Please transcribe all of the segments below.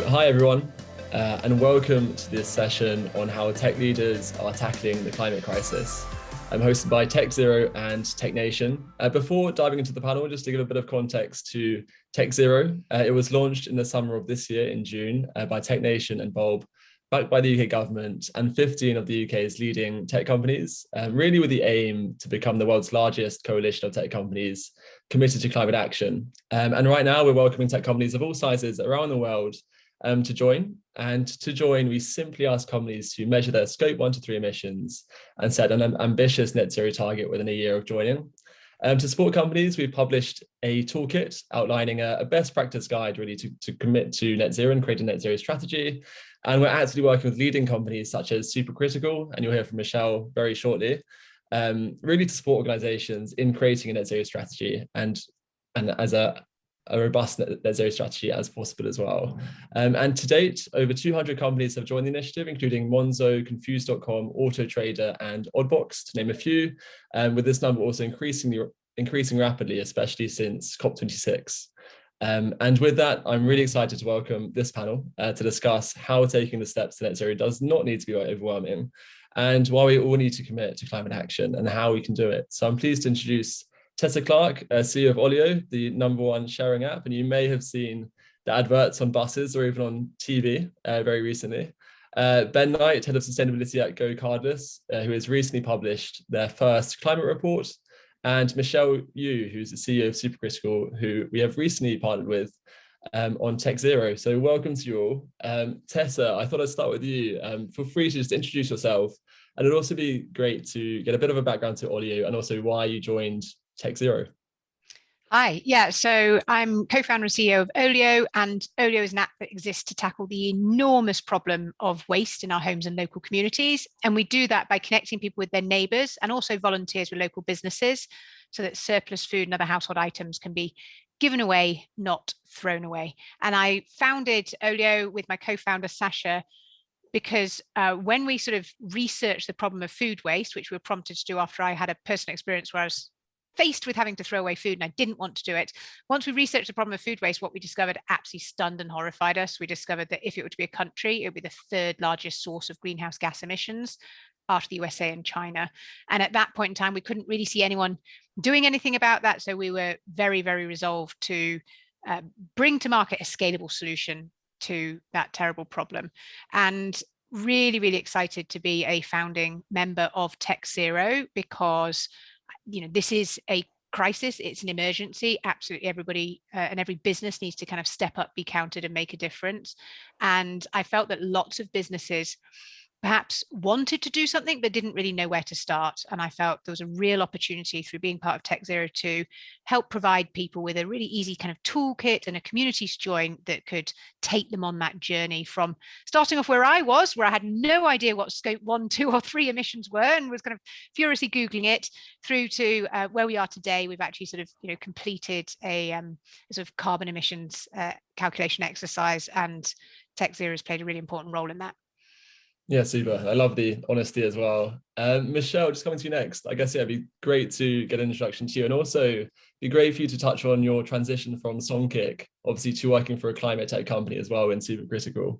Hi everyone, and welcome to this session on how tech leaders are tackling the climate crisis. I'm hosted by Tech Zero and Tech Nation. Before diving into the panel, just to give a bit of context to Tech Zero, it was launched in the summer of this year in June by Tech Nation and Bulb, backed by the UK government and 15 of the UK's leading tech companies, really with the aim to become the world's largest coalition of tech companies committed to climate action. And right now we're welcoming tech companies of all sizes around the world to join. And to join, we simply ask companies to measure their scope 1 to 3 emissions and set an ambitious net zero target within a year of joining. To support companies, we've published a toolkit outlining a best practice guide really to commit to net zero and create a net zero strategy. And we're actively working with leading companies such as Supercritical, and you'll hear from Michelle very shortly, really to support organizations in creating a net zero strategy and as a robust net zero strategy as possible as well. And to date, over 200 companies have joined the initiative, including Monzo, Confused.com, AutoTrader, and Oddbox, to name a few, with this number also increasing rapidly, especially since COP26. And with that, I'm really excited to welcome this panel to discuss how taking the steps to net zero does not need to be overwhelming, and why we all need to commit to climate action and how we can do it. So I'm pleased to introduce Tessa Clark, CEO of Olio, the #1 sharing app, and you may have seen the adverts on buses or even on TV very recently. Ben Knight, Head of Sustainability at Go Cardless, who has recently published their first climate report, and Michelle Yu, who's the CEO of Supercritical, who we have recently partnered with on Tech Zero. So welcome to you all. Tessa, I thought I'd start with you. Feel free to just introduce yourself, and it'd also be great to get a bit of a background to Olio and also why you joined Tech Zero. Hi, so I'm co-founder and CEO of Olio, and Olio is an app that exists to tackle the enormous problem of waste in our homes and local communities. And we do that by connecting people with their neighbours and also volunteers with local businesses so that surplus food and other household items can be given away, not thrown away. And I founded Olio with my co-founder, Sasha, because when we sort of researched the problem of food waste, which we were prompted to do after I had a personal experience where I was faced with having to throw away food and I didn't want to do it. Once we researched the problem of food waste, what we discovered absolutely stunned and horrified us. We discovered that if it were to be a country, it would be the 3rd largest source of greenhouse gas emissions after the USA and China. And at that point in time, we couldn't really see anyone doing anything about that. So we were very, very resolved to bring to market a scalable solution to that terrible problem. And really, really excited to be a founding member of Tech Zero, because this is a crisis, it's an emergency. Absolutely everybody and every business needs to kind of step up, be counted, and make a difference. And I felt that lots of businesses perhaps wanted to do something but didn't really know where to start. And I felt there was a real opportunity through being part of Tech Zero to help provide people with a really easy kind of toolkit and a community to join that could take them on that journey from starting off where I was, where I had no idea what scope 1, 2, or 3 emissions were and was kind of furiously Googling it, through to where we are today. We've actually sort of, completed a sort of carbon emissions calculation exercise, and Tech Zero has played a really important role in that. Yeah, super. I love the honesty as well. Michelle, just coming to you next. I guess, it'd be great to get an introduction to you, and also it'd be great for you to touch on your transition from Songkick, obviously, to working for a climate tech company as well in Supercritical.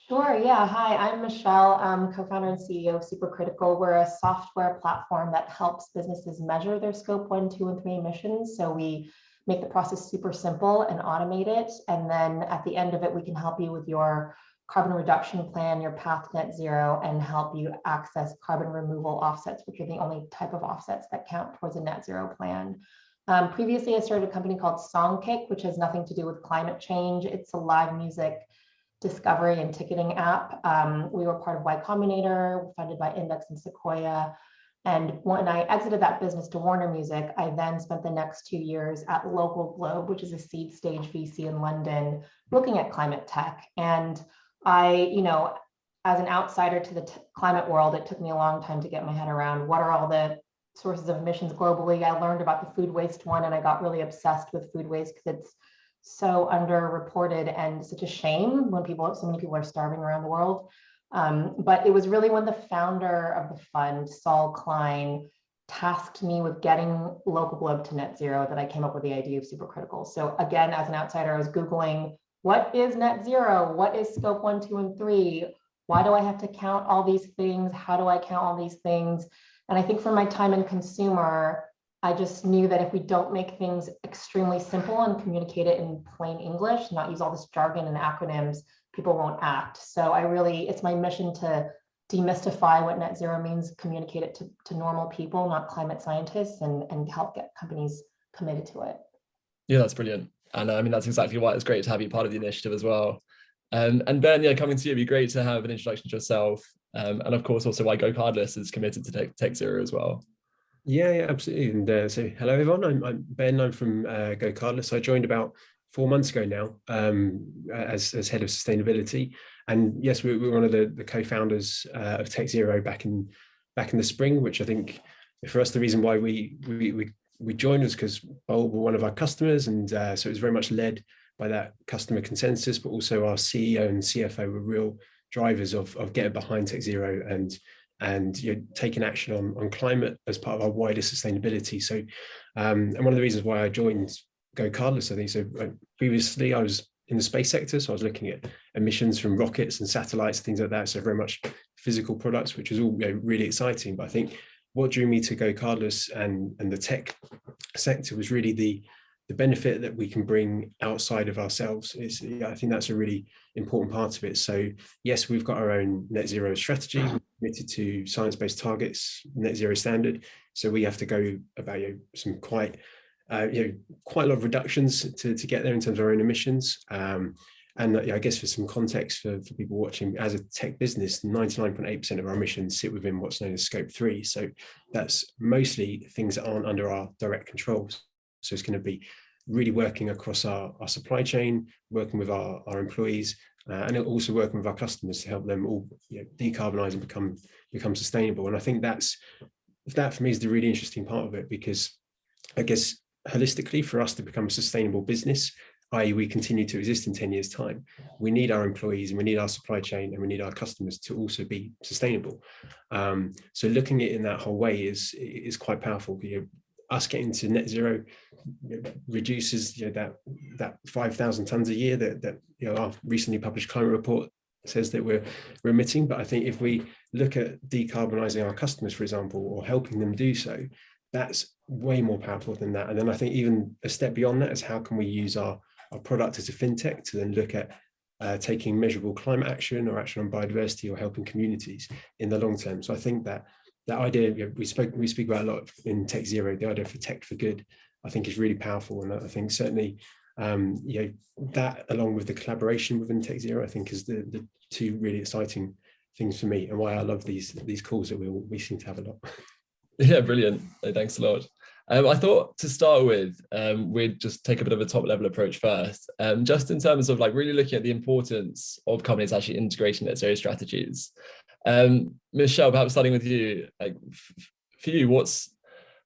Sure, yeah. Hi, I'm Michelle, co-founder and CEO of Supercritical. We're a software platform that helps businesses measure their scope 1, 2, and 3 emissions. So we make the process super simple and automate it. And then at the end of it, we can help you with your carbon reduction plan, your path to net zero, and help you access carbon removal offsets, which are the only type of offsets that count towards a net zero plan. Previously, I started a company called Songkick, which has nothing to do with climate change. It's a live music discovery and ticketing app. We were part of Y Combinator, funded by Index and Sequoia. And when I exited that business to Warner Music, I then spent the next 2 years at Local Globe, which is a seed stage VC in London, looking at climate tech. And I, as an outsider to the climate world, it took me a long time to get my head around what are all the sources of emissions globally. I learned about the food waste one, and I got really obsessed with food waste because it's so underreported and such a shame when so many people are starving around the world. But it was really when the founder of the fund, Saul Klein, tasked me with getting Local Globe to net zero that I came up with the idea of Supercritical. So again, as an outsider, I was Googling what is net zero? What is scope 1, 2, and 3? Why do I have to count all these things? How do I count all these things? And I think from my time in consumer, I just knew that if we don't make things extremely simple and communicate it in plain English, not use all this jargon and acronyms, people won't act. So it's my mission to demystify what net zero means, communicate it to normal people, not climate scientists, and help get companies committed to it. Yeah, that's brilliant. And I mean, that's exactly why it's great to have you part of the initiative as well. And Ben, yeah, coming to you, it'd be great to have an introduction to yourself. And of course, also why Go Cardless is committed to Tech Zero as well. Yeah, absolutely. And so hello, everyone. I'm Ben. I'm from Go Cardless. I joined about 4 months ago now as head of sustainability. And yes, we're one of the co-founders of Tech Zero back in the spring, which I think for us, the reason why we joined was because Bulb were one of our customers. And so it was very much led by that customer consensus, but also our CEO and CFO were real drivers of getting behind Tech Zero and taking action on climate as part of our wider sustainability. So, and one of the reasons why I joined Go Cardless, I think, so previously I was in the space sector, so I was looking at emissions from rockets and satellites, things like that. So very much physical products, which was all really exciting. But I think what drew me to Go Cardless and the tech sector was really the benefit that we can bring outside of ourselves. I think that's a really important part of it. So yes, we've got our own net zero strategy, we're committed to science-based targets, net zero standard. So we have to go about some quite a lot of reductions to get there in terms of our own emissions. And I guess for some context for people watching, as a tech business, 99.8% of our emissions sit within what's known as scope 3. So that's mostly things that aren't under our direct control. So it's going to be really working across our supply chain, working with our employees, and also working with our customers to help them all decarbonize and become sustainable. And I think that for me is the really interesting part of it, because I guess holistically, for us to become a sustainable business, i.e. we continue to exist in 10 years' time, we need our employees and we need our supply chain and we need our customers to also be sustainable. So looking at it in that whole way is quite powerful. Us getting to net zero reduces that 5,000 tons a year that our recently published climate report says that we're emitting. But I think if we look at decarbonizing our customers, for example, or helping them do so, that's way more powerful than that. And then I think even a step beyond that is how can we use our product as a fintech to then look at taking measurable climate action or action on biodiversity or helping communities in the long term. So I think that idea we speak about a lot in Tech Zero, the idea for tech for good, I think is really powerful. And I think certainly that along with the collaboration within Tech Zero, I think is the two really exciting things for me, and why I love these calls that we seem to have a lot. Yeah, brilliant. Thanks a lot. I thought to start with, we'd just take a bit of a top level approach first, just in terms of really looking at the importance of companies actually integrating net zero strategies. Michelle, perhaps starting with you, for you,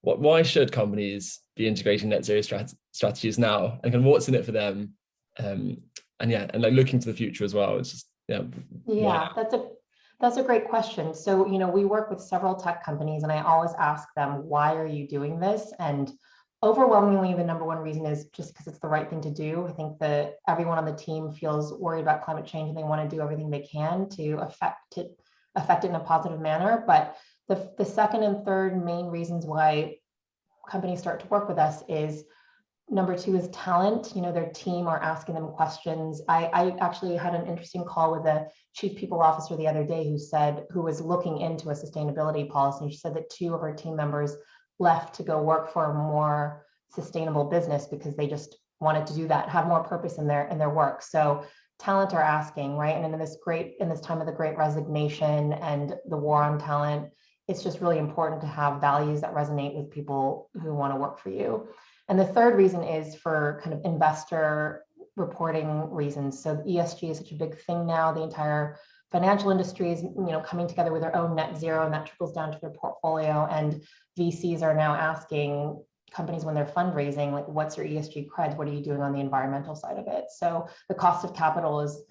why should companies be integrating net zero strategies now, and what's in it for them? And looking to the future as well. It's just That's a great question. So, we work with several tech companies, and I always ask them, why are you doing this? And overwhelmingly, the number one reason is just because it's the right thing to do. I think that everyone on the team feels worried about climate change, and they want to do everything they can to affect it in a positive manner. But the second and third main reasons why companies start to work with us is, number two is talent. Their team are asking them questions. I actually had an interesting call with a chief people officer the other day who was looking into a sustainability policy. She said that 2 of her team members left to go work for a more sustainable business because they just wanted to do that, have more purpose in their work. So talent are asking, right? And in this time of the great resignation and the war on talent, it's just really important to have values that resonate with people who want to work for you. And the third reason is for kind of investor reporting reasons. So ESG is such a big thing now. The entire financial industry is, coming together with their own net zero, and that trickles down to their portfolio. And VCs are now asking companies when they're fundraising, what's your ESG creds? What are you doing on the environmental side of it? So the cost of capital is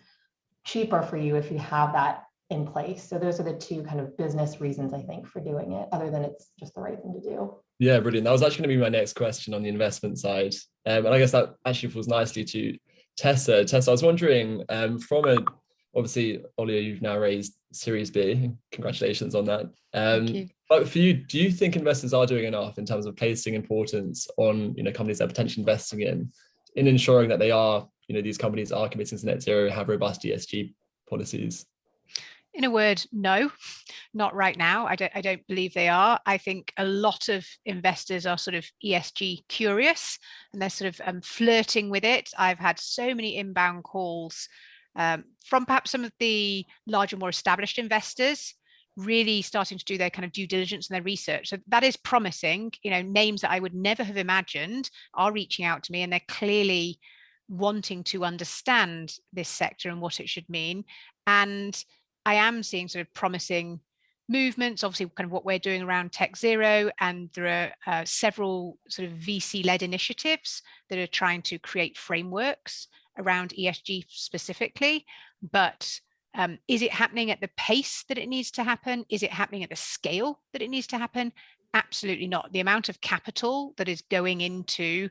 cheaper for you if you have that in place. So those are the 2 kind of business reasons, I think, for doing it, other than it's just the right thing to do. Yeah, brilliant. That was actually going to be my next question on the investment side. And I guess that actually falls nicely to Tessa, I was wondering, obviously, Olio, you've now raised Series B. Congratulations on that. Thank you. But for you, do you think investors are doing enough in terms of placing importance on, companies they're potentially investing in ensuring that they are, these companies are committing to net zero, have robust ESG policies? In a word, no, not right now. I don't believe they are. I think a lot of investors are sort of ESG curious and they're sort of flirting with it. I've had so many inbound calls from perhaps some of the larger, more established investors really starting to do their kind of due diligence and their research. So that is promising. Names that I would never have imagined are reaching out to me, and they're clearly wanting to understand this sector and what it should mean. And I am seeing sort of promising movements, obviously kind of what we're doing around Tech Zero, and there are several sort of VC-led initiatives that are trying to create frameworks around ESG specifically. But is it happening at the pace that it needs to happen? Is it happening at the scale that it needs to happen? Absolutely not. The amount of capital that is going into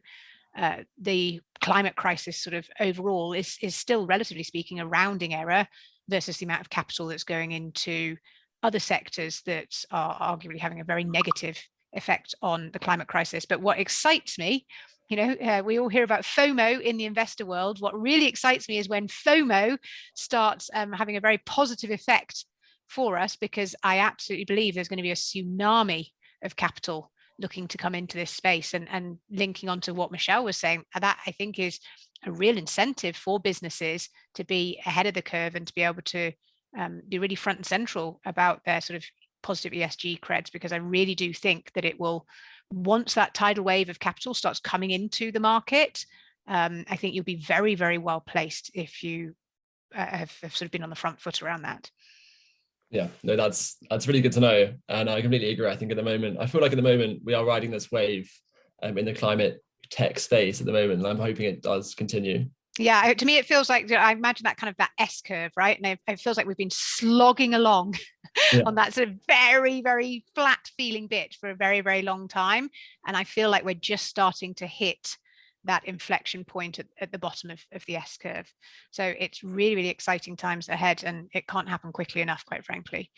the climate crisis sort of overall is still, relatively speaking, a rounding error versus the amount of capital that's going into other sectors that are arguably having a very negative effect on the climate crisis. But what excites me, we all hear about FOMO in the investor world. What really excites me is when FOMO starts having a very positive effect for us, because I absolutely believe there's going to be a tsunami of capital looking to come into this space. And linking on to what Michelle was saying, that I think is a real incentive for businesses to be ahead of the curve and to be able to be really front and central about their sort of positive ESG creds, because I really do think that it will, once that tidal wave of capital starts coming into the market, I think you'll be very, very well placed if you have sort of been on the front foot around that. Yeah, no, that's really good to know. And I completely agree. I think I feel like at the moment we are riding this wave in the climate tech space at the moment, and I'm hoping it does continue. Yeah, to me, it feels like, I imagine that kind of that S curve, right? And it feels like we've been slogging along on that sort of very, very flat feeling bit for a very, very long time. And I feel like we're just starting to hit that inflection point at the bottom of the S curve. So it's really, really exciting times ahead, and it can't happen quickly enough, quite frankly.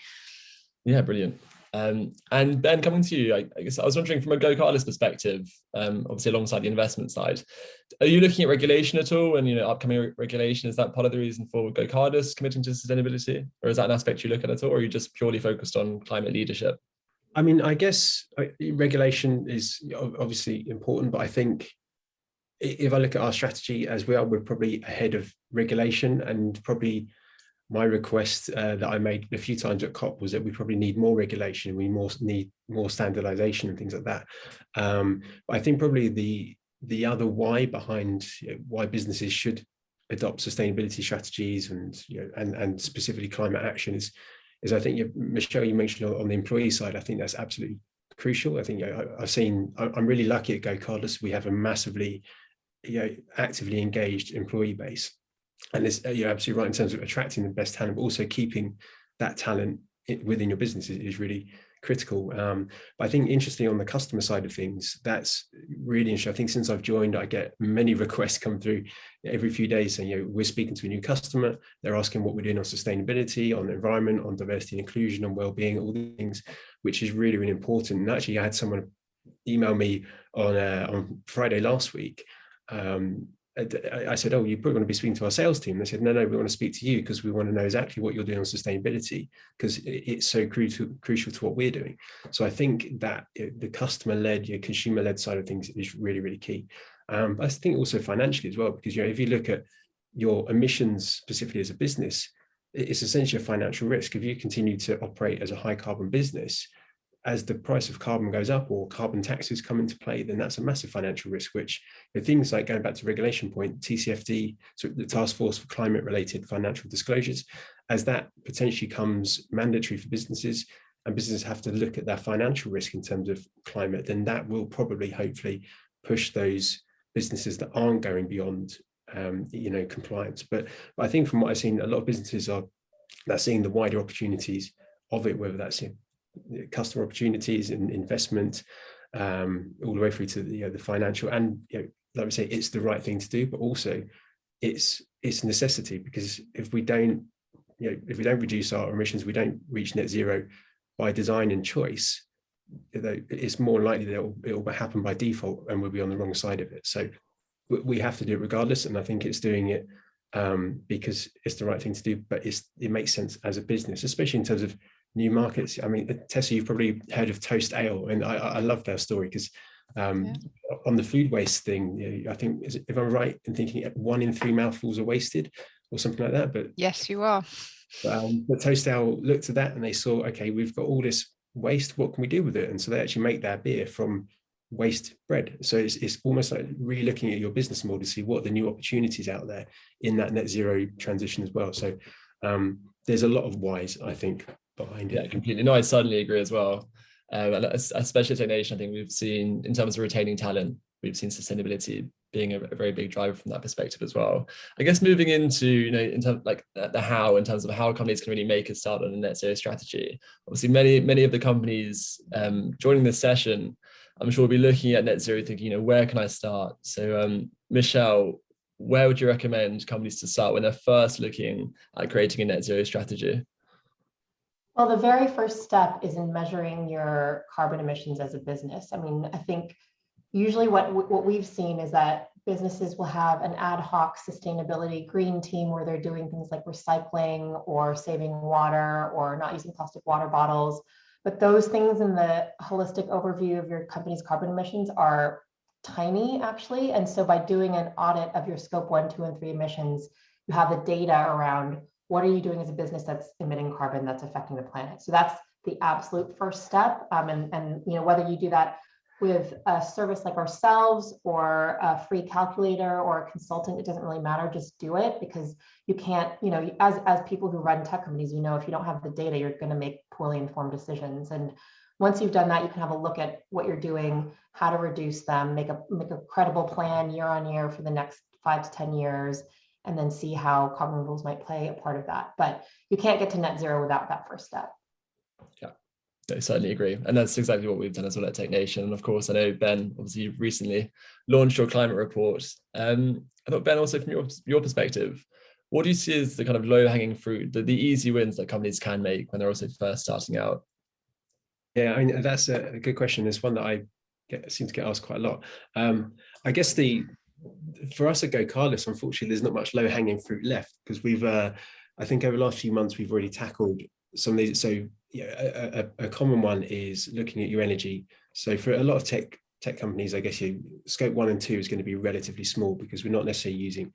Yeah, brilliant. And Ben, coming to you, I guess I was wondering from a GoCardless perspective, obviously alongside the investment side, are you looking at regulation at all, and upcoming regulation? Is that part of the reason for GoCardless committing to sustainability, or is that an aspect you look at all, or are you just purely focused on climate leadership? I mean, I guess regulation is obviously important, but I think if I look at our strategy as well, we're probably ahead of regulation. And probably my request that I made a few times at COP was that we probably need more regulation. We need more standardization and things like that. But I think probably the other why behind why businesses should adopt sustainability strategies and specifically climate action is I think, Michelle, you mentioned on the employee side, I think that's absolutely crucial. I think I'm really lucky at GoCardless. We have a massively actively engaged employee base, and you're absolutely right in terms of attracting the best talent, but also keeping that talent within your business is really critical. But I think interesting on the customer side of things, that's really interesting. I think since I've joined, I get many requests come through every few days saying, we're speaking to a new customer, they're asking what we're doing on sustainability, on the environment, on diversity and inclusion, on well-being, all the things, which is really, really important. And actually, I had someone email me on Friday last week. I said, oh, you probably want to be speaking to our sales team. They said, no, we want to speak to you because we want to know exactly what you're doing on sustainability, because it's so crucial to what we're doing. So I think that the customer-led, consumer-led side of things is really, really key. But I think also financially as well, because if you look at your emissions specifically as a business, it's essentially a financial risk. If you continue to operate as a high carbon business, as the price of carbon goes up or carbon taxes come into play, then that's a massive financial risk, which things like, going back to regulation point, TCFD, so the Task Force for Climate Related Financial Disclosures, as that potentially comes mandatory for businesses and businesses have to look at their financial risk in terms of climate, then that will probably hopefully push those businesses that aren't going beyond compliance. But I think from what I've seen, a lot of businesses are seeing the wider opportunities of it, whether that's customer opportunities and investment, all the way through to the financial, and like we say, it's the right thing to do, but also it's a necessity, because if we don't reduce our emissions, we don't reach net zero by design and choice, it's more likely that it will happen by default and we'll be on the wrong side of it. So we have to do it regardless, and I think it's doing it because it's the right thing to do, but it makes sense as a business, especially in terms of new markets. I mean, Tessa, you've probably heard of Toast Ale, and I love their story because on the food waste thing, I think, if I'm right in thinking 1 in 3 mouthfuls are wasted or something like that. But yes, you are. But Toast Ale looked at that and they saw, okay, we've got all this waste, what can we do with it? And so they actually make their beer from waste bread. So it's almost like really looking at your business model to see what the new opportunities out there in that net zero transition as well. So there's a lot of whys, I think, behind it. Yeah, completely. No, I certainly agree as well. Especially at TechNation, I think we've seen, in terms of retaining talent, we've seen sustainability being a very big driver from that perspective as well. I guess moving into, in terms of like the how, in terms of how companies can really make a start on a net zero strategy. Obviously, many of the companies joining this session, I'm sure will be looking at net zero thinking, where can I start? So Michelle, where would you recommend companies to start when they're first looking at creating a net zero strategy? Well, the very first step is in measuring your carbon emissions as a business. I mean, I think usually what we've seen is that businesses will have an ad hoc sustainability green team where they're doing things like recycling or saving water or not using plastic water bottles. But those things in the holistic overview of your company's carbon emissions are tiny, actually. And so by doing an audit of your scope 1, 2, and 3 emissions, you have the data around what are you doing as a business that's emitting carbon that's affecting the planet. So that's the absolute first step. And whether you do that with a service like ourselves or a free calculator or a consultant, it doesn't really matter. Just do it, because you can't, as people who run tech companies, if you don't have the data, you're going to make poorly informed decisions. And once you've done that, you can have a look at what you're doing, how to reduce them, make a credible plan year on year for the next 5 to 10 years, and then see how carbon removals might play a part of that. But you can't get to net zero without that first step. Yeah, I certainly agree. And that's exactly what we've done as well at TechNation. And of course, I know, Ben, obviously you've recently launched your climate report. I thought, Ben, also from your perspective, what do you see as the kind of low-hanging fruit, the easy wins that companies can make when they're also first starting out? Yeah, I mean, that's a good question. It's one that I seem to get asked quite a lot. I guess for us at Go Cardless, unfortunately, there's not much low-hanging fruit left, because we've, I think over the last few months, we've already tackled some of these. So a common one is looking at your energy. So for a lot of tech companies, I guess scope 1 and 2 is going to be relatively small, because we're not necessarily using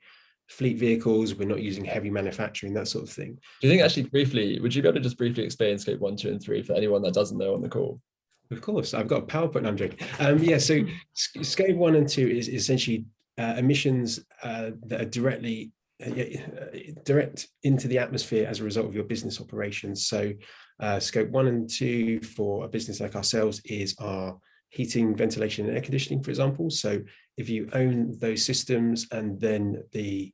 fleet vehicles, we're not using heavy manufacturing, that sort of thing. Do you think, actually, briefly, would you be able to just briefly explain scope 1, 2, and 3 for anyone that doesn't know on the call? Of course, I've got a PowerPoint. I'm joking. Yeah, so scope 1 and 2 is essentially emissions that are direct into the atmosphere as a result of your business operations. So scope 1 and 2 for a business like ourselves is our heating, ventilation, and air conditioning, for example. So if you own those systems and then the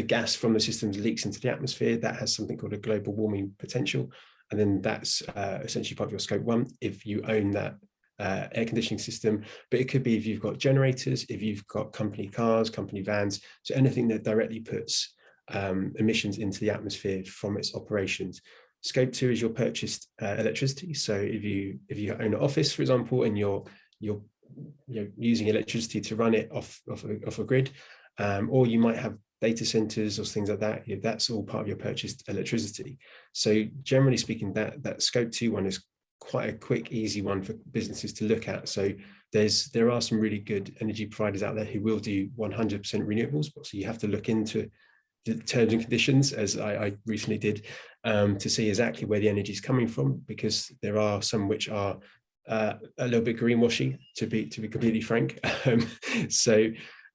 gas from the systems leaks into the atmosphere, that has something called a global warming potential. And then that's essentially part of your scope 1 if you own that air conditioning system. But it could be if you've got generators, if you've got company cars, company vans, so anything that directly puts emissions into the atmosphere from its operations. Scope 2 is your purchased electricity. So if you own an office, for example, and you're using electricity to run it off a grid, or you might have data centers or things like that, that's all part of your purchased electricity. So generally speaking, that scope 2 one is quite a quick, easy one for businesses to look at. So there are some really good energy providers out there who will do 100% renewables, but so you have to look into the terms and conditions, as I recently did, to see exactly where the energy is coming from, because there are some which are a little bit greenwashy, to be completely frank. You've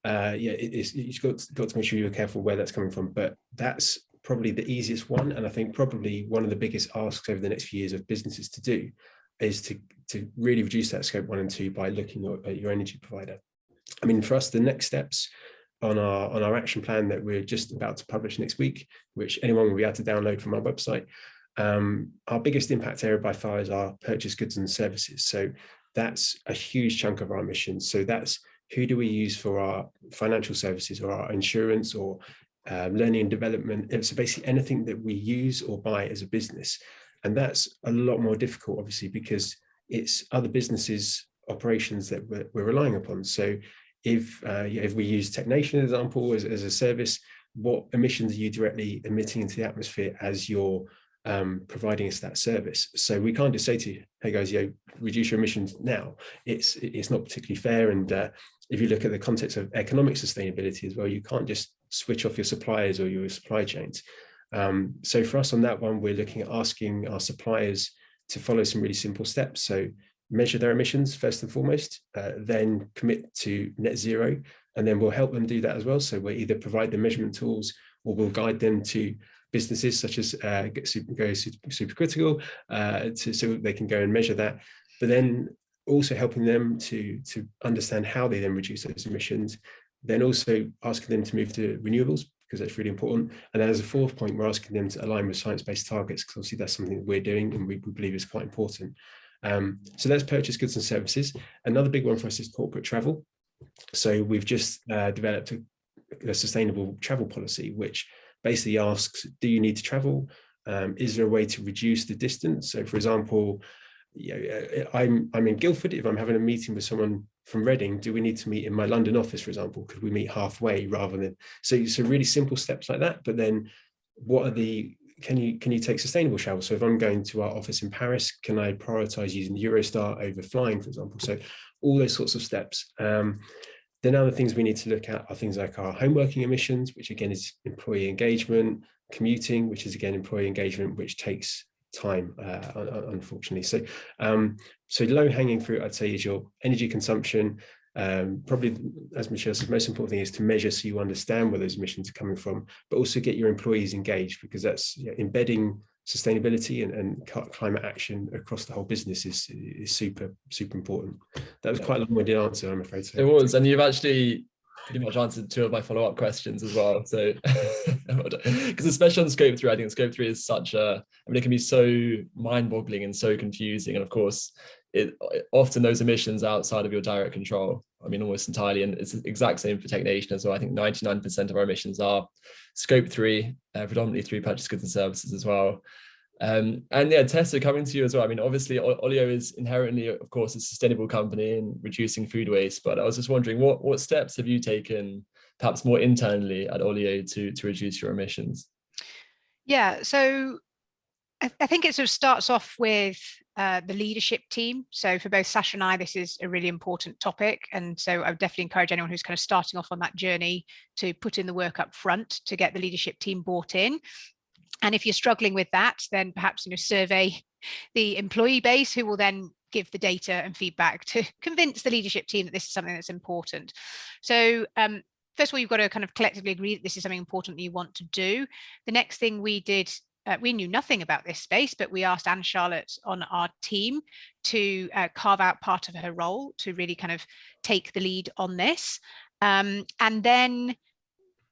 got to make sure you're careful where that's coming from. But that's probably the easiest one, and I think probably one of the biggest asks over the next few years of businesses to do is to really reduce that scope 1 and 2 by looking at your energy provider. I mean, for us, the next steps on our action plan that we're just about to publish next week, which anyone will be able to download from our website, our biggest impact area by far is our purchased goods and services. So that's a huge chunk of our emissions. So that's who do we use for our financial services or our insurance or learning and development. So basically anything that we use or buy as a business. And that's a lot more difficult, obviously, because it's other businesses' operations that we're relying upon. So if we use TechNation, as an example, as a service, what emissions are you directly emitting into the atmosphere as you're providing us that service? So we can't just say to you, hey guys, reduce your emissions now. It's not particularly fair. And if you look at the context of economic sustainability as well, you can't just switch off your suppliers or your supply chains. So for us on that one, we're looking at asking our suppliers to follow some really simple steps. So measure their emissions first and foremost, then commit to net zero, and then we'll help them do that as well. So we'll either provide the measurement tools or we'll guide them to businesses such as Supercritical, so they can go and measure that, but then also helping them to understand how they then reduce those emissions, then also asking them to move to renewables, because that's really important. And then as a fourth point, we're asking them to align with science-based targets, because obviously that's something that we're doing and we believe is quite important. So that's purchase goods and services. Another big one for us is corporate travel. So we've just developed a sustainable travel policy, which basically asks, do you need to travel? Is there a way to reduce the distance? So for example, I'm in Guildford. If I'm having a meeting with someone from Reading, do we need to meet in my London office, for example? Could we meet halfway rather than, so really simple steps like that. But then what are the, can you take sustainable travel? So if I'm going to our office in Paris, can I prioritize using Eurostar over flying, for example? So all those sorts of steps. Then other things we need to look at are things like our home working emissions, which again is employee engagement, commuting, which is again employee engagement, which takes time, unfortunately. So so low hanging fruit, I'd say, is your energy consumption. Probably, as Michelle said, most important thing is to measure so you understand where those emissions are coming from, but also get your employees engaged, because that's embedding sustainability and climate action across the whole business is super important. That was quite a long-winded answer, I'm afraid. It was, and you've actually pretty much answered two of my follow-up questions as well. So, because especially on Scope 3, I think Scope 3 is such a, I mean, it can be so mind-boggling and so confusing. And of course, often those emissions are outside of your direct control. I mean, almost entirely. And it's the exact same for TechNation as well. I think 99% of our emissions are Scope 3, predominantly through purchase goods and services as well. And yeah, Tessa, coming to you as well. I mean, obviously, Olio is inherently, of course, a sustainable company in reducing food waste. But I was just wondering, what steps have you taken, perhaps more internally at Olio, to reduce your emissions? Yeah, so I think it sort of starts off with the leadership team. So for both Sasha and I, this is a really important topic. And so I would definitely encourage anyone who's kind of starting off on that journey to put in the work up front to get the leadership team bought in. And if you're struggling with that, then perhaps survey the employee base, who will then give the data and feedback to convince the leadership team that this is something that's important. So first of all, you've got to kind of collectively agree that this is something important that you want to do. The next thing we did, we knew nothing about this space, but we asked Anne Charlotte on our team to carve out part of her role to really kind of take the lead on this. And then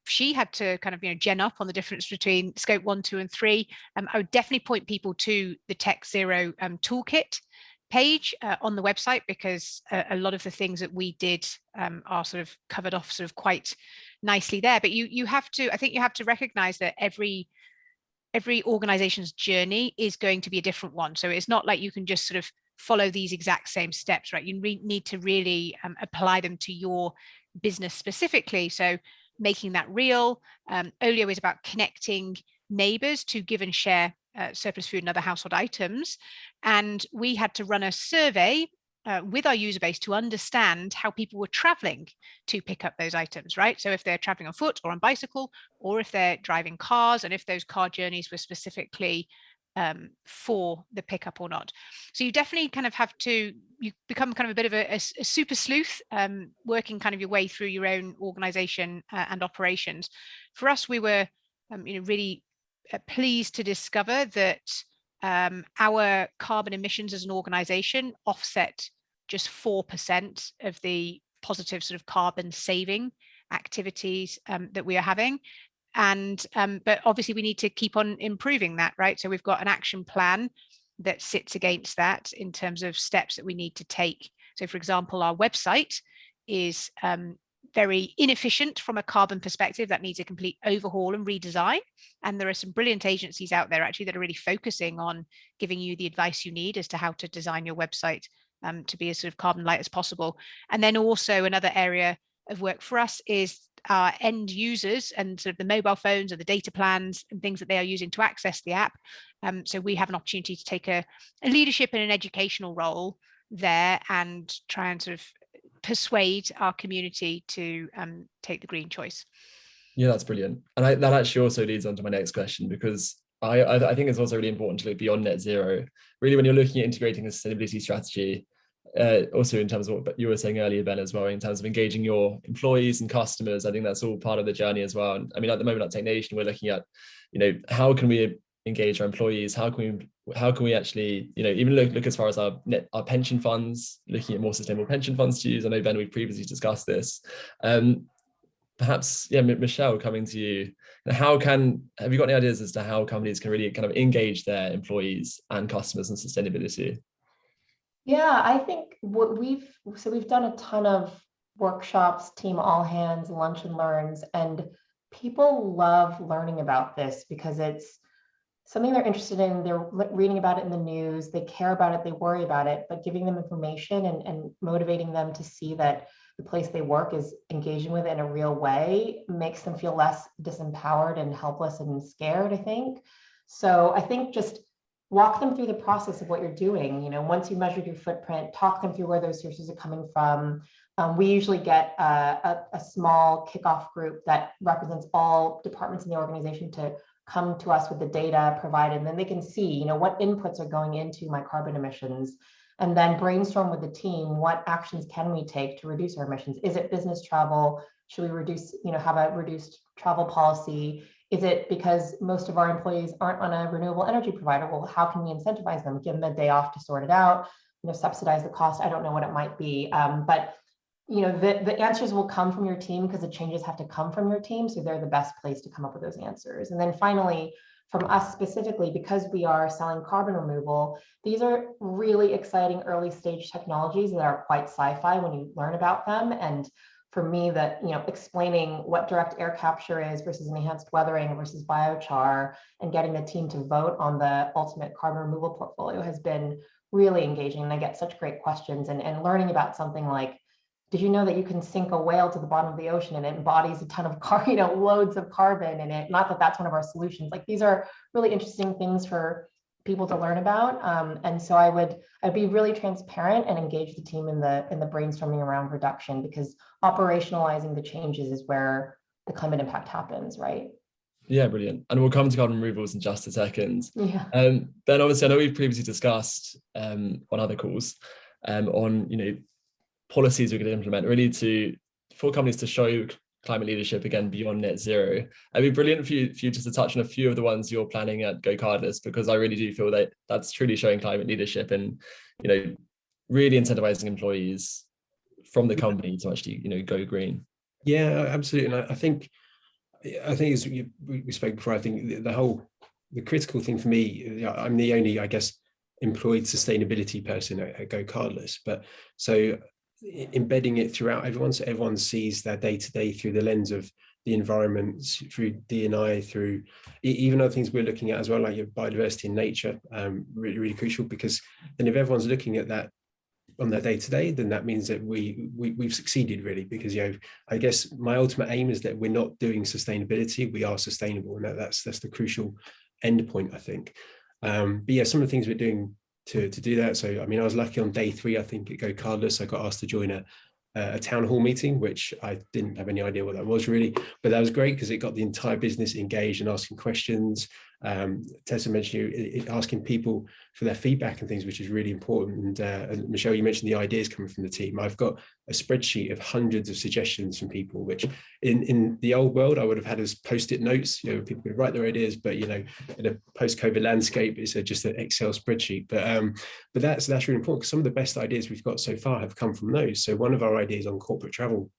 she had to kind of gen up on the difference between Scope 1, 2, and 3. I would definitely point people to the Tech Zero toolkit page on the website, because a lot of the things that we did are sort of covered off sort of quite nicely there. But you have to, I think you have to recognize that every organization's journey is going to be a different one. So it's not like you can just sort of follow these exact same steps, right? You need to really apply them to your business specifically. So making that real. Olio is about connecting neighbors to give and share surplus food and other household items. And we had to run a survey with our user base to understand how people were traveling to pick up those items, right? So if they're traveling on foot or on bicycle, or if they're driving cars, and if those car journeys were specifically for the pickup or not. So you definitely kind of have to, you become kind of a bit of a super sleuth, working kind of your way through your own organization and operations. For us, we were really pleased to discover that our carbon emissions as an organization offset just 4% of the positive sort of carbon saving activities that we are having. And but obviously we need to keep on improving that, right? So we've got an action plan that sits against that in terms of steps that we need to take. So for example, our website is very inefficient from a carbon perspective that needs a complete overhaul and redesign. And there are some brilliant agencies out there actually that are really focusing on giving you the advice you need as to how to design your website to be as sort of carbon light as possible. And then also another area of work for us is our end users and sort of the mobile phones and the data plans and things that they are using to access the app. So we have an opportunity to take a leadership and an educational role there and try and sort of persuade our community to take the green choice. Yeah, that's brilliant. And that actually also leads on to my next question, because I think it's also really important to look beyond net zero. Really, when you're looking at integrating a sustainability strategy, also in terms of what you were saying earlier, Ben, as well, in terms of engaging your employees and customers, I think that's all part of the journey as well. And I mean, at the moment at TechNation, we're looking at, how can we engage our employees? How can we actually, even look as far as our pension funds, looking at more sustainable pension funds to use. I know, Ben, we've previously discussed this. Perhaps, Michelle, coming to you, have you got any ideas as to how companies can really kind of engage their employees and customers in sustainability? Yeah, I think we've done a ton of workshops, team all hands, lunch and learns, and people love learning about this because it's something they're interested in. They're reading about it in the news, they care about it, they worry about it, but giving them information and motivating them to see that the place they work is engaging with it in a real way makes them feel less disempowered and helpless and scared, I think. So I think just walk them through the process of what you're doing. Once you measured your footprint, talk them through where those sources are coming from. We usually get a small kickoff group that represents all departments in the organization to come to us with the data provided, and then they can see, what inputs are going into my carbon emissions, and then brainstorm with the team, what actions can we take to reduce our emissions? Is it business travel? Should we reduce, have a reduced travel policy? Is it because most of our employees aren't on a renewable energy provider? Well, how can we incentivize them? Give them a day off to sort it out, subsidize the cost. I don't know what it might be, but the answers will come from your team because the changes have to come from your team. So they're the best place to come up with those answers. And then finally, from us specifically, because we are selling carbon removal, these are really exciting early stage technologies that are quite sci-fi when you learn about them. And for me, that explaining what direct air capture is versus enhanced weathering versus biochar and getting the team to vote on the ultimate carbon removal portfolio has been really engaging. And I get such great questions and learning about something like, did you know that you can sink a whale to the bottom of the ocean and it embodies a ton of loads of carbon in it? Not that that's one of our solutions. Like, these are really interesting things for people to learn about. And so I'd be really transparent and engage the team in the brainstorming around reduction, because operationalizing the changes is where the climate impact happens, right? Yeah, brilliant. And we'll come to carbon removals in just a second. Yeah. Then obviously, I know we've previously discussed on other calls on policies we could implement really for companies to show climate leadership again beyond net zero. It'd be brilliant for you just to touch on a few of the ones you're planning at Go Cardless, because I really do feel that that's truly showing climate leadership and really incentivizing employees from the company to actually go green. Yeah, absolutely. And I think as we spoke before, I think the critical thing for me, I'm the only, I guess, employed sustainability person at Go Cardless, but so embedding it throughout everyone, so everyone sees their day-to-day through the lens of the environment, through D&I, through even other things we're looking at as well, like your biodiversity and nature, really, really crucial, because then if everyone's looking at that on their day-to-day, then that means that we've succeeded, really, because I guess my ultimate aim is that we're not doing sustainability, we are sustainable, and that's the crucial end point, I think. But yeah, some of the things we're doing to do that. So I mean, I was lucky on day 3, I think, at Go Cardless, I got asked to join a town hall meeting, which I didn't have any idea what that was really, but that was great because it got the entire business engaged and asking questions. Tessa mentioned you asking people for their feedback and things, which is really important. And Michelle, you mentioned the ideas coming from the team. I've got a spreadsheet of hundreds of suggestions from people, which in the old world I would have had as post-it notes. People could write their ideas, but in a post-COVID landscape, it's just an Excel spreadsheet. But that's really important, because some of the best ideas we've got so far have come from those. So one of our ideas on corporate travel,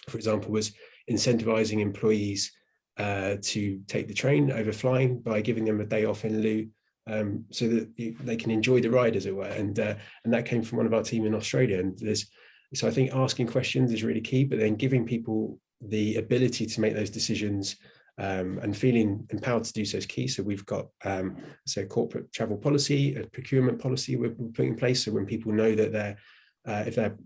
for example, was incentivizing employees to take the train over flying by giving them a day off in lieu, so that they can enjoy the ride, as it were. And that came from one of our team in Australia. And there's So I think asking questions is really key, but then giving people the ability to make those decisions and feeling empowered to do so is key. So we've got so corporate travel policy, a procurement policy we're putting in place. So when people know that they're if they're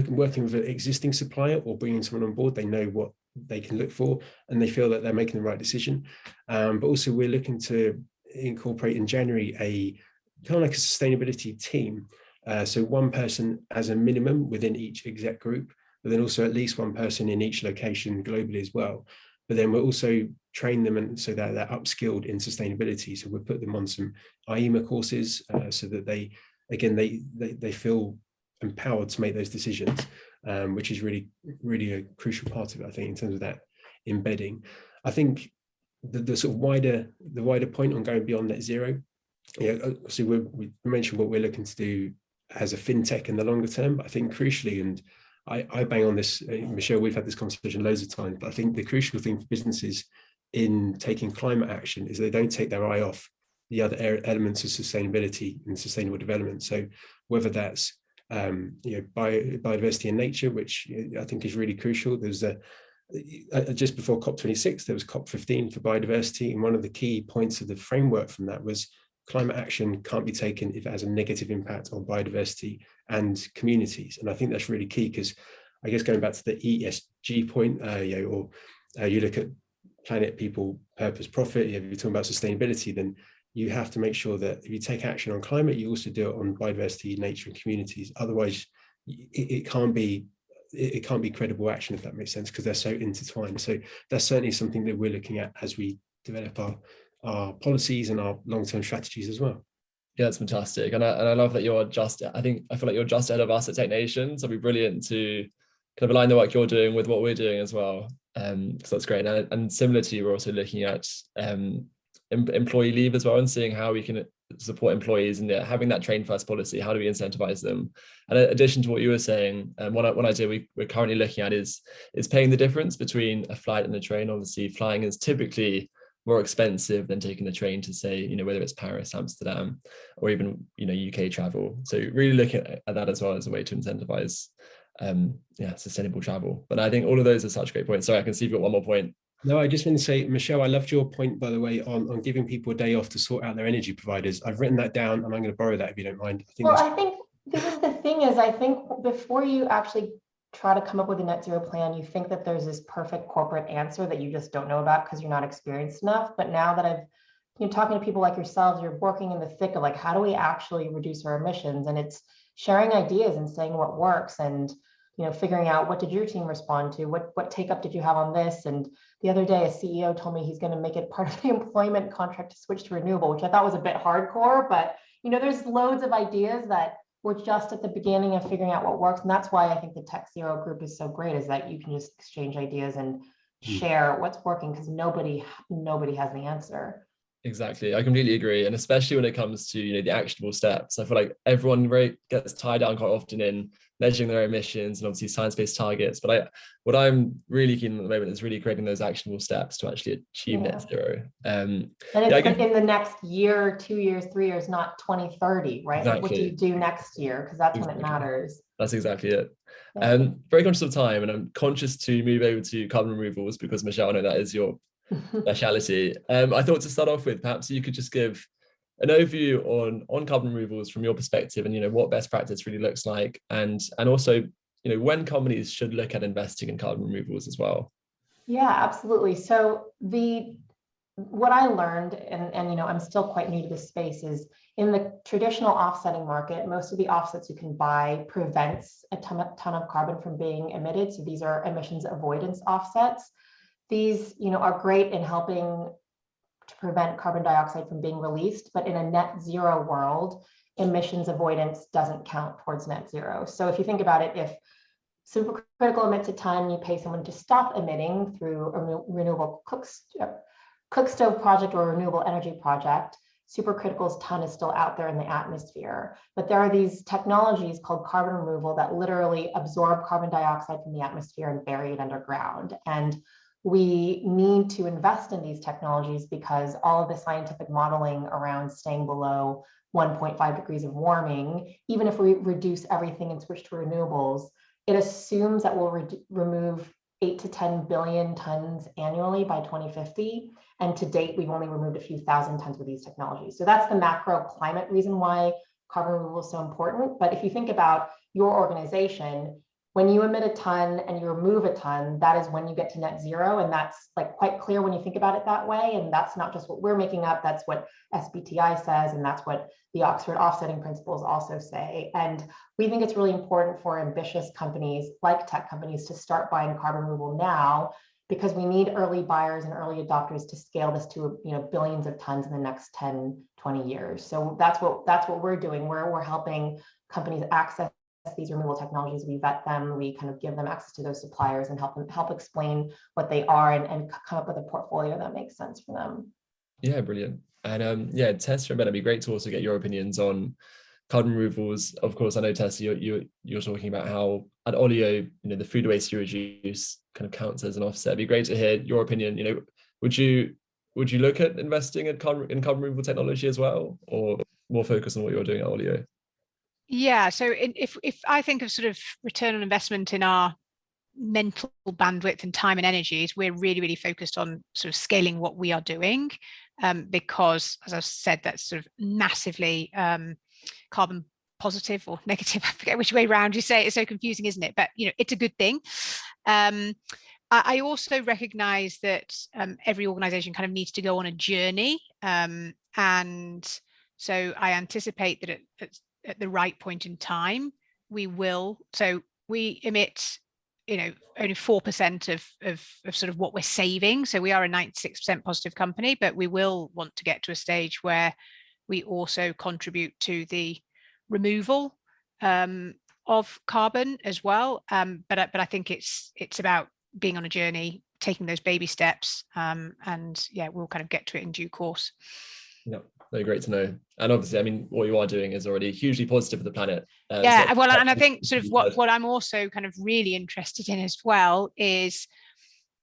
working with an existing supplier or bringing someone on board, they know what they can look for and they feel that they're making the right decision. But also we're looking to incorporate in January a kind of like a sustainability team. So one person as a minimum within each exec group, but then also at least one person in each location globally as well. But then we'll also train them and so that they're upskilled in sustainability. So we'll put them on some IEMA courses so that they feel empowered to make those decisions, which is really a crucial part of it, I think, in terms of that embedding. I think the sort of wider point on going beyond net zero. Yeah, so we mentioned what we're looking to do as a fintech in the longer term, but I think crucially, and I bang on this, Michelle, we've had this conversation loads of times, but I think the crucial thing for businesses in taking climate action is they don't take their eye off the other elements of sustainability and sustainable development. So whether that's biodiversity and nature, which I think is really crucial. There's just before COP26, there was COP15 for biodiversity, and one of the key points of the framework from that was climate action can't be taken if it has a negative impact on biodiversity and communities. And I think that's really key because I guess going back to the ESG point, you look at planet, people, purpose, profit, if you're talking about sustainability, then you have to make sure that if you take action on climate, you also do it on biodiversity, nature, and communities. Otherwise, it can't be credible action, if that makes sense, because they're so intertwined. So that's certainly something that we're looking at as we develop our policies and our long-term strategies as well. Yeah, that's fantastic. And I love that I feel like you're just ahead of us at Tech Nation. So it'd be brilliant to kind of align the work you're doing with what we're doing as well. So that's great. And similar to you, we're also looking at employee leave as well and seeing how we can support employees and having that train first policy. How do we incentivize them? And in addition to what you were saying, one idea we're currently looking at is paying the difference between a flight and a train. Obviously, flying is typically more expensive than taking the train to, say, whether it's Paris, Amsterdam, or even UK travel. So really looking at that as well as a way to incentivize sustainable travel. But I think all of those are such great points. Sorry, I can see you've got one more point. No, I just want to say, Michelle, I loved your point, by the way, on giving people a day off to sort out their energy providers. I've written that down and I'm going to borrow that if you don't mind. I think this is the thing is, I think before you actually try to come up with a net zero plan, you think that there's this perfect corporate answer that you just don't know about because you're not experienced enough. But now that I've talking to people like yourselves, you're working in the thick of like, how do we actually reduce our emissions? And it's sharing ideas and saying what works and figuring out what did your team respond to, what take up did you have on this. And the other day, a CEO told me he's going to make it part of the employment contract to switch to renewable, which I thought was a bit hardcore, but there's loads of ideas that we're just at the beginning of figuring out what works. And that's why I think the Tech Zero group is so great, is that you can just exchange ideas and share what's working, because nobody has the answer. Exactly. I completely agree. And especially when it comes to, the actionable steps, I feel like everyone gets tied down quite often in measuring their emissions and obviously science-based targets. But what I'm really keen at the moment is really creating those actionable steps to actually achieve net zero. And it's in the next year, 2 years, 3 years, not 2030, right? Exactly. Like, what do you do next year? Because that's when it matters. That's exactly it. Very conscious of time, and I'm conscious to move over to carbon removals because, Michelle, I know that is your speciality. I thought to start off with, perhaps you could just give an overview on carbon removals from your perspective, and what best practice really looks like, and also when companies should look at investing in carbon removals as well. Yeah, absolutely. So what I learned, and I'm still quite new to this space, is in the traditional offsetting market, most of the offsets you can buy prevents a ton of carbon from being emitted. So these are emissions avoidance offsets. These, are great in helping to prevent carbon dioxide from being released, but in a net zero world, emissions avoidance doesn't count towards net zero. So if you think about it, if supercritical emits a ton, you pay someone to stop emitting through a renewable cook stove project or a renewable energy project, supercritical's ton is still out there in the atmosphere. But there are these technologies called carbon removal that literally absorb carbon dioxide from the atmosphere and bury it underground. And we need to invest in these technologies because all of the scientific modeling around staying below 1.5 degrees of warming, even if we reduce everything and switch to renewables, it assumes that we'll remove 8 to 10 billion tons annually by 2050. And to date, we've only removed a few thousand tons with these technologies. So that's the macro climate reason why carbon removal is so important. But if you think about your organization, when you emit a ton and you remove a ton, that is when you get to net zero. And that's like quite clear when you think about it that way. And that's not just what we're making up, that's what SBTI says, and that's what the Oxford offsetting principles also say. And we think it's really important for ambitious companies like tech companies to start buying carbon removal now, because we need early buyers and early adopters to scale this to, you know, billions of tons in the next 10, 20 years. So that's what we're doing. We're helping companies access these removal technologies. We vet them, we kind of give them access to those suppliers and help explain what they are and come up with a portfolio that makes sense for them. Yeah, brilliant. And yeah, Tessa and Ben, it'd be great to also get your opinions on carbon removals. Of course, I know, Tessa, you're talking about how at Olio, you know, the food waste you reduce kind of counts as an offset. It'd be great to hear your opinion. You know, would you look at investing in carbon removal technology as well, or more focus on what you're doing at Olio? Yeah, so if I think of sort of return on investment in our mental bandwidth and time and energies, we're really focused on sort of scaling what we are doing, because, as I've said, that's sort of massively carbon positive or negative. I forget which way around you say it. It's so confusing, isn't it? But you know, it's a good thing. I also recognize that every organization kind of needs to go on a journey, and so I anticipate that at the right point in time, we will. So we emit, you know, only 4% of sort of what we're saving. So we are a 96% positive company, but we will want to get to a stage where we also contribute to the removal of carbon as well. But I think it's about being on a journey, taking those baby steps, and yeah, we'll kind of get to it in due course. Yeah, no, great to know. And obviously, I mean, what you are doing is already hugely positive for the planet. Yeah, so well, and I think sort of what I'm also kind of really interested in as well is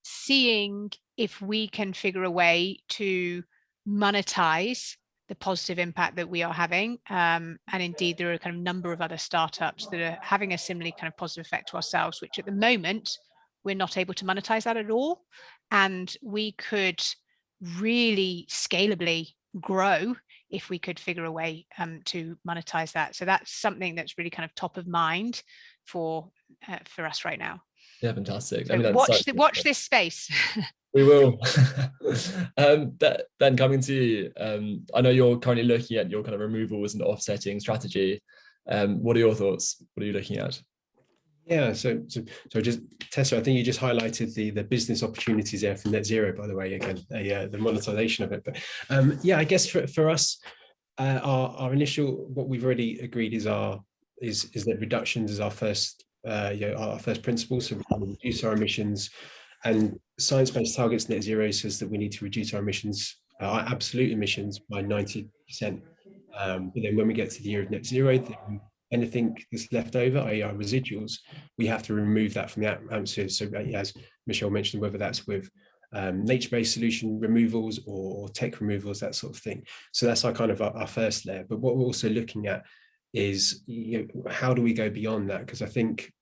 seeing if we can figure a way to monetize the positive impact that we are having. And indeed, there are a kind of number of other startups that are having a similarly kind of positive effect to ourselves, which at the moment, we're not able to monetize that at all. And we could really scalably grow if we could figure a way to monetize that. So that's something that's really kind of top of mind for us right now. Yeah, fantastic. So I mean, watch this space. We will. Ben, coming to you, I know you're currently looking at your kind of removals and offsetting strategy. What are your thoughts? What are you looking at? Yeah, so just Tessa, I think you just highlighted the business opportunities there from net zero, by the way, again, the monetization of it. But yeah, I guess for us, our initial, what we've already agreed is that reductions is our first our first principle. So we want to reduce our emissions, and science-based targets net zero says that we need to reduce our emissions, our absolute emissions, by 90%. But then when we get to the year of net zero, then anything that's left over, i.e. our residuals, we have to remove that from the atmosphere. So as Michelle mentioned, whether that's with nature-based solution removals or tech removals, that sort of thing. So that's our kind of our first layer. But what we're also looking at is, you know, how do we go beyond that? Because I think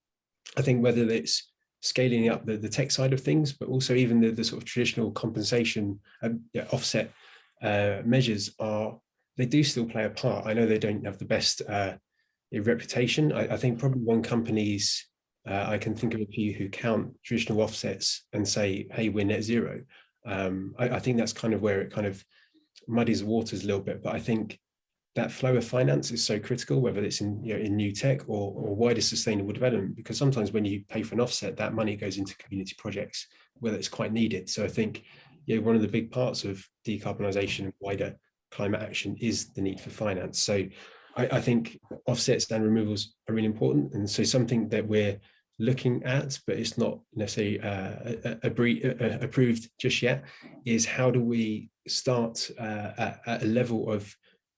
whether it's scaling up the tech side of things, but also even the sort of traditional compensation offset measures they do still play a part. I know they don't have the best reputation. I think probably one companies, I can think of a few who count traditional offsets and say, hey, we're net zero. I think that's kind of where it kind of muddies the waters a little bit, but I think that flow of finance is so critical, whether it's in new tech or wider sustainable development, because sometimes when you pay for an offset, that money goes into community projects where it's quite needed. So I think one of the big parts of decarbonisation and wider climate action is the need for finance. So I think offsets and removals are really important, and so something that we're looking at, but it's not necessarily approved just yet, is how do we start at a level of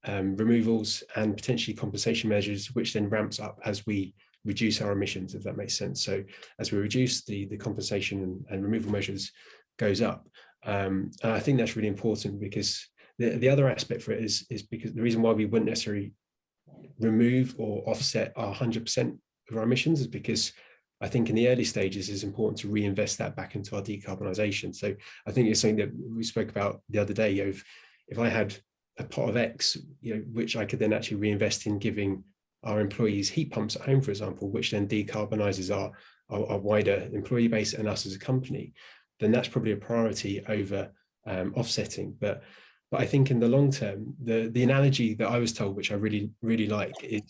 removals and potentially compensation measures, which then ramps up as we reduce our emissions, if that makes sense. So as we reduce, the compensation and removal measures goes up. And I think that's really important, because The other aspect for it is because the reason why we wouldn't necessarily remove or offset our 100% of our emissions is because I think in the early stages it's important to reinvest that back into our decarbonisation. So I think it's something that we spoke about the other day of, if I had a pot of X, which I could then actually reinvest in giving our employees heat pumps at home, for example, which then decarbonises our wider employee base and us as a company, then that's probably a priority over offsetting. But I think in the long term, the analogy that I was told, which I really, really like, is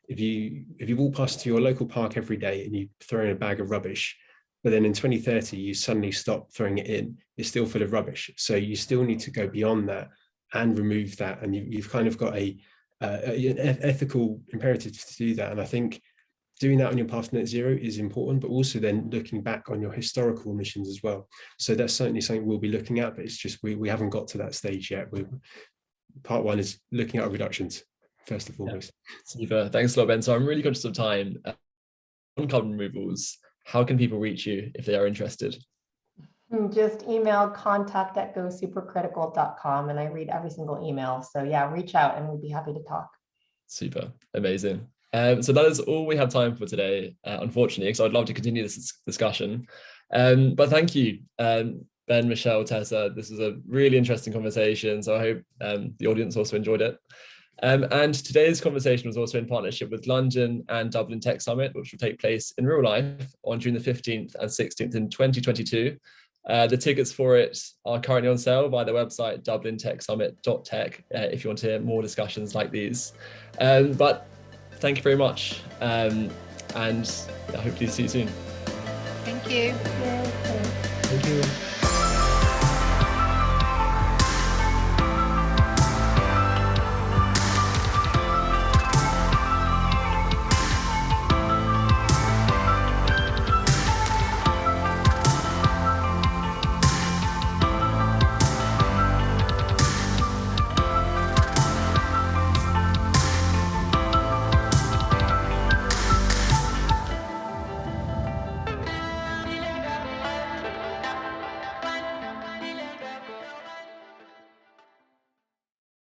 if you walk past your local park every day and you throw in a bag of rubbish, but then in 2030 you suddenly stop throwing it in, it's still full of rubbish. So you still need to go beyond that and remove that, and you've kind of got an ethical imperative to do that. And I think doing that on your path to net zero is important, but also then looking back on your historical emissions as well. So that's certainly something we'll be looking at, but it's just we haven't got to that stage yet. Part one is looking at our reductions first and foremost. Super. Thanks a lot, Ben. So I'm really conscious of time. On carbon removals, how can people reach you if they are interested? Just email contact@gosupercritical.com, and I read every single email. So yeah, reach out and we'd be happy to talk. Super. Amazing. So that is all we have time for today, unfortunately, because I'd love to continue this discussion. But thank you, Ben, Michelle, Tessa. This was a really interesting conversation. So I hope the audience also enjoyed it. And today's conversation was also in partnership with London and Dublin Tech Summit, which will take place in real life on June the 15th and 16th in 2022. The tickets for it are currently on sale via the website dublintechsummit.tech if you want to hear more discussions like these. But thank you very much, and I hope to see you soon. Thank you. Yeah, Thank you.